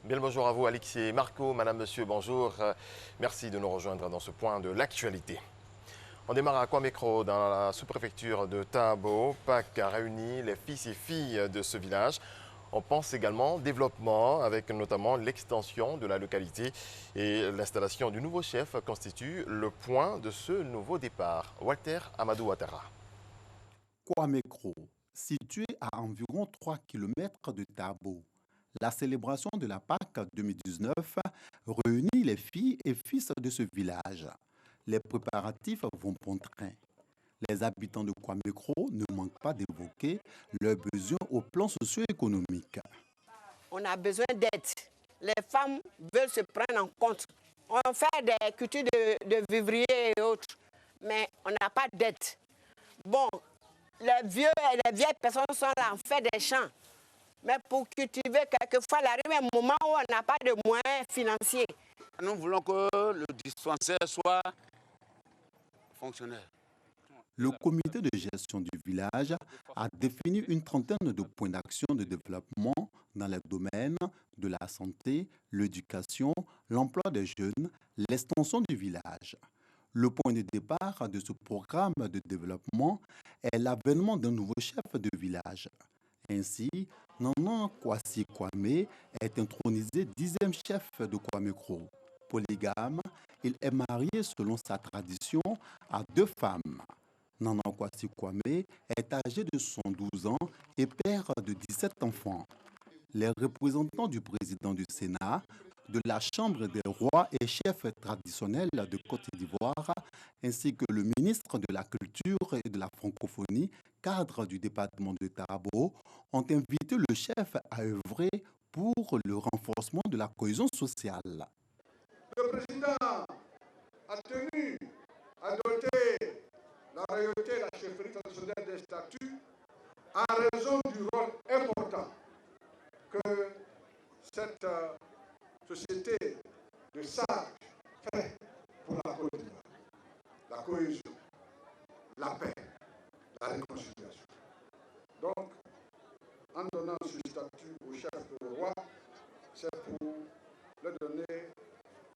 Bien le bonjour à vous, Alix et Marco. Madame, monsieur, bonjour. Merci de nous rejoindre dans ce point de l'actualité. On démarre à Kwamekro, dans la sous-préfecture de Tabo. Pâques a réuni les fils et filles de ce village. On pense également développement, avec notamment l'extension de la localité et l'installation du nouveau chef constitue le point de ce nouveau départ. Walter Amadou Ouattara. Kwamekro, situé à environ 3 km de Tabo. La célébration de la Pâques 2019 réunit les filles et fils de ce village. Les préparatifs vont bon train. Les habitants de Kwamekro ne manquent pas d'évoquer leurs besoins au plan socio-économique. On a besoin d'aide. Les femmes veulent se prendre en compte. On fait des cultures de vivriers et autres, mais on n'a pas d'aide. Bon, les vieux et les vieilles personnes sont là, on fait des champs. Mais pour cultiver, quelquefois, il arrive un moment où on n'a pas de moyens financiers. Nous voulons que le dispensaire soit fonctionnel. Le comité de gestion du village a défini une trentaine de points d'action de développement dans les domaines de la santé, l'éducation, l'emploi des jeunes, l'extension du village. Le point de départ de ce programme de développement est l'avènement d'un nouveau chef de village. Ainsi, Nanan Kwasi Kwame est intronisé 10e chef de Kwamekro. Polygame, il est marié selon sa tradition à 2 femmes. Nanan Kwasi Kwame est âgé de 112 ans et père de 17 enfants. Les représentants du président du Sénat, de la Chambre des rois et chefs traditionnels de Côte d'Ivoire, ainsi que le ministre de la Culture et de la Francophonie, cadre du département de Tabo, ont invité le chef à œuvrer pour le renforcement de la cohésion sociale. Le président a tenu à doter la royauté et la chefferie traditionnelle des statuts en raison du rôle important que cette société de sages fait pour la Côte d'Ivoire. La cohésion, la paix, la réconciliation. Donc, en donnant ce statut au chef de roi, c'est pour leur donner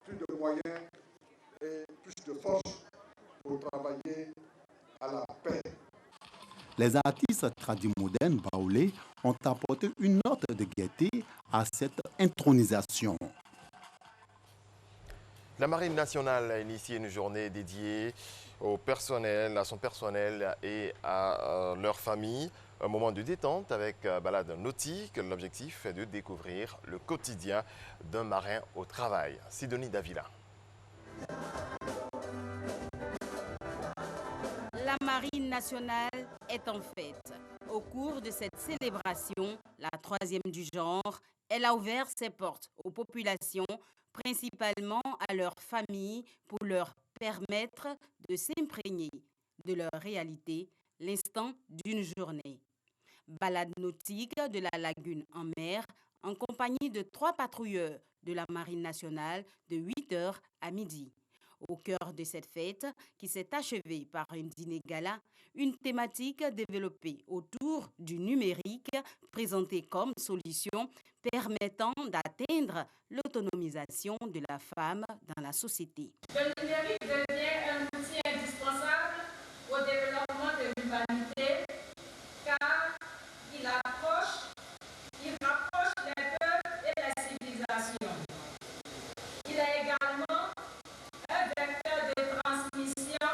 plus de moyens et plus de force pour travailler à la paix. Les artistes tradimodernes baoulés ont apporté une note de gaieté à cette intronisation. La Marine nationale a initié une journée dédiée au personnel, à son personnel et à leur famille. Un moment de détente avec balade nautique. L'objectif est de découvrir le quotidien d'un marin au travail. Sidonie Davila. La Marine nationale est en fête. Au cours de cette célébration, la 3e du genre, elle a ouvert ses portes aux populations, principalement à leurs familles, pour leur permettre de s'imprégner de leur réalité l'instant d'une journée. Balade nautique de la lagune en mer en compagnie de 3 patrouilleurs de la Marine nationale de 8h à midi. Au cœur de cette fête, qui s'est achevée par un dîner gala, une thématique développée autour du numérique présentée comme solution permettant d'atteindre l'autonomisation de la femme dans la société. Le numérique devient un outil indispensable au développement de l'humanité car il rapproche les peuples et les civilisations. Il est également un vecteur de transmission,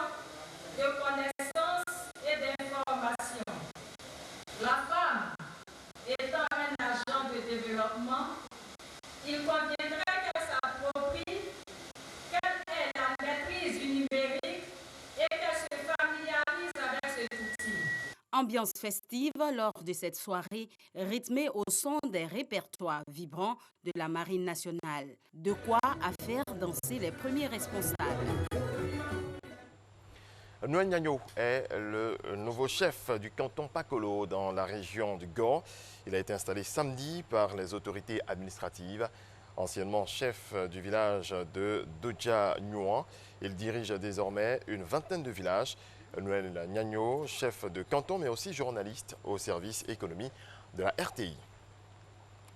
de connaissances et d'informations. La femme étant un agent de développement, il conviendrait qu'elle s'approprie, qu'elle ait la maîtrise du numérique et qu'elle se familiarise avec cet outil. Ambiance festive lors de cette soirée rythmée au son des répertoires vibrants de la Marine nationale. De quoi à faire danser les premiers responsables. Noël Gnagno est le nouveau chef du canton Pakolo dans la région du Gao. Il a été installé samedi par les autorités administratives. Anciennement chef du village de Doja Nyuan, il dirige désormais une vingtaine de villages. Noël Gnagno, chef de canton mais aussi journaliste au service économie de la RTI.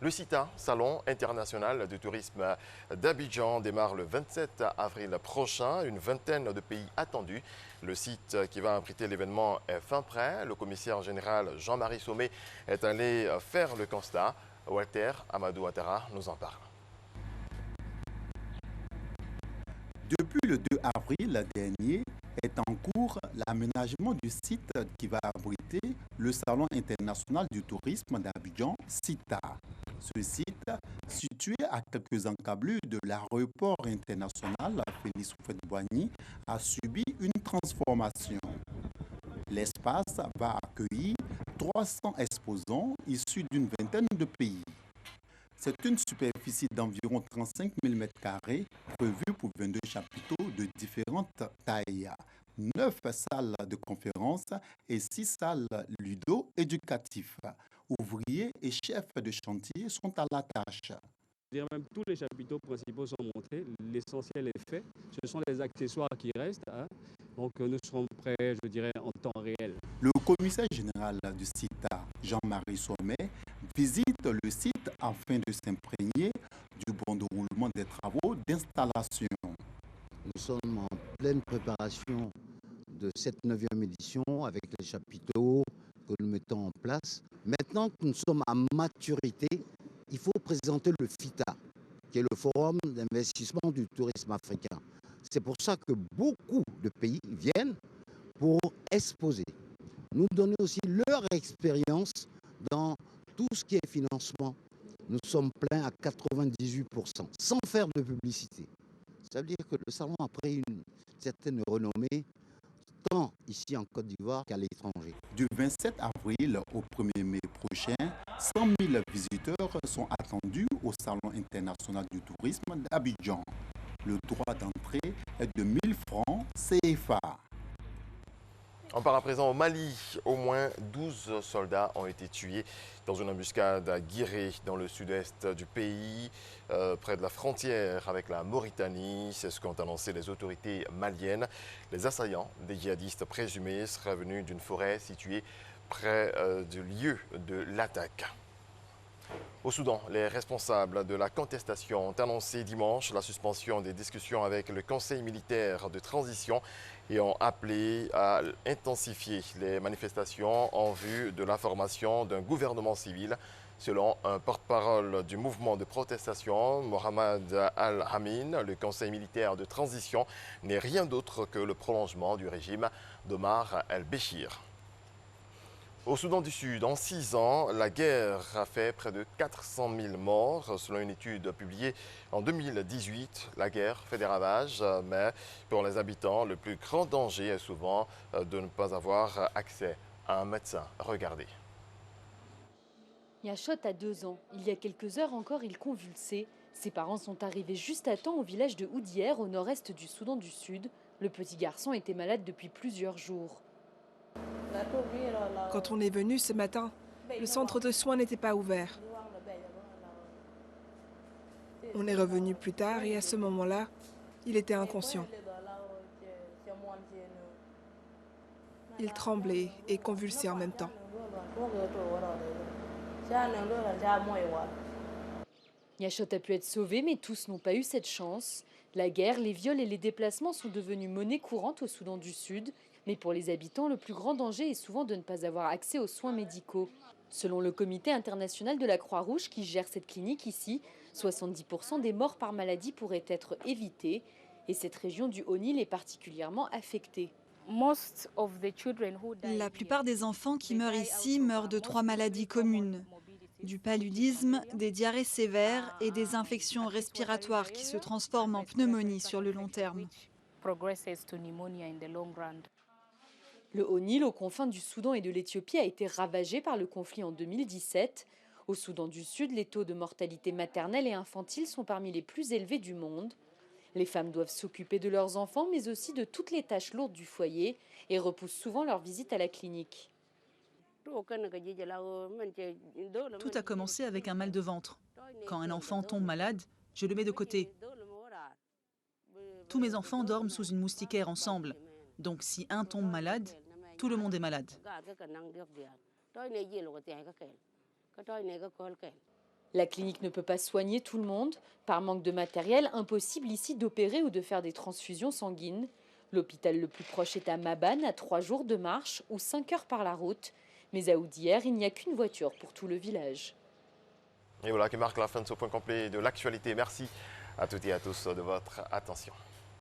Le CITA, Salon international du tourisme d'Abidjan, démarre le 27 avril prochain. Une vingtaine de pays attendus. Le site qui va abriter l'événement est fin prêt. Le commissaire général Jean-Marie Sommet est allé faire le constat. Walter Amadou Ouattara nous en parle. Depuis le 2 avril dernier est en cours l'aménagement du site qui va abriter le Salon international du tourisme d'Abidjan, CITA. Ce site, situé à quelques encablures de l'aéroport international Félix Houphouët-Boigny, a subi une transformation. L'espace va accueillir 300 exposants issus d'une vingtaine de pays. C'est une superficie d'environ 35 000 m² prévue pour 22 chapiteaux de différentes tailles, 9 salles de conférences et 6 salles ludo-éducatives. Ouvriers et chefs de chantier sont à la tâche. Même tous les chapiteaux principaux sont montés, l'essentiel est fait. Ce sont les accessoires qui restent. Donc nous serons prêts, je dirais, en temps réel. Le commissaire général du CITA, Jean-Marie Sommet, visite le site afin de s'imprégner du bon déroulement des travaux d'installation. Nous sommes en pleine préparation de cette 9e édition avec les chapiteaux que nous mettons en place. Maintenant que nous sommes à maturité, il faut présenter le FITA, qui est le Forum d'investissement du tourisme africain. C'est pour ça que beaucoup de pays viennent pour exposer, nous donner aussi leur expérience dans tout ce qui est financement. Nous sommes pleins à 98%, sans faire de publicité. Ça veut dire que le salon a pris une certaine renommée, tant ici en Côte d'Ivoire qu'à l'étranger. Du 27 avril au 1er mai prochain, 100 000 visiteurs sont attendus au Salon international du tourisme d'Abidjan. Le droit d'entrée est de 1 000 francs CFA. On part à présent au Mali. Au moins 12 soldats ont été tués dans une embuscade à Guiré, dans le sud-est du pays, près de la frontière avec la Mauritanie. C'est ce qu'ont annoncé les autorités maliennes. Les assaillants, des djihadistes présumés, seraient venus d'une forêt située près du lieu de l'attaque. Au Soudan, les responsables de la contestation ont annoncé dimanche la suspension des discussions avec le Conseil militaire de transition et ont appelé à intensifier les manifestations en vue de la formation d'un gouvernement civil. Selon un porte-parole du mouvement de protestation, Mohamed Al-Amin, le Conseil militaire de transition n'est rien d'autre que le prolongement du régime d'Omar El-Béchir. Au Soudan du Sud, en 6 ans, la guerre a fait près de 400 000 morts. Selon une étude publiée en 2018, la guerre fait des ravages, mais pour les habitants, le plus grand danger est souvent de ne pas avoir accès à un médecin. Regardez. Yachot a 2 ans. Il y a quelques heures encore, il convulsait. Ses parents sont arrivés juste à temps au village de Houdière, au nord-est du Soudan du Sud. Le petit garçon était malade depuis plusieurs jours. Quand on est venu ce matin, le centre de soins n'était pas ouvert. On est revenu plus tard et à ce moment-là, il était inconscient. Il tremblait et convulsait en même temps. Yachot a pu être sauvé, mais tous n'ont pas eu cette chance. La guerre, les viols et les déplacements sont devenus monnaie courante au Soudan du Sud. Mais pour les habitants, le plus grand danger est souvent de ne pas avoir accès aux soins médicaux. Selon le Comité international de la Croix-Rouge qui gère cette clinique ici, 70% des morts par maladie pourraient être évitées. Et cette région du Haut-Nil est particulièrement affectée. La plupart des enfants qui meurent ici meurent de 3 maladies communes. Du paludisme, des diarrhées sévères et des infections respiratoires qui se transforment en pneumonie sur le long terme. Le Haut-Nil, aux confins du Soudan et de l'Éthiopie, a été ravagé par le conflit en 2017. Au Soudan du Sud, les taux de mortalité maternelle et infantile sont parmi les plus élevés du monde. Les femmes doivent s'occuper de leurs enfants, mais aussi de toutes les tâches lourdes du foyer et repoussent souvent leur visite à la clinique. Tout a commencé avec un mal de ventre. Quand un enfant tombe malade, je le mets de côté. Tous mes enfants dorment sous une moustiquaire ensemble. Donc si un tombe malade, tout le monde est malade. La clinique ne peut pas soigner tout le monde. Par manque de matériel, impossible ici d'opérer ou de faire des transfusions sanguines. L'hôpital le plus proche est à Mabane, à 3 jours de marche ou 5 heures par la route. Mais à Oudière, il n'y a qu'une voiture pour tout le village. Et voilà qui marque la fin de ce point complet de l'actualité. Merci à toutes et à tous de votre attention.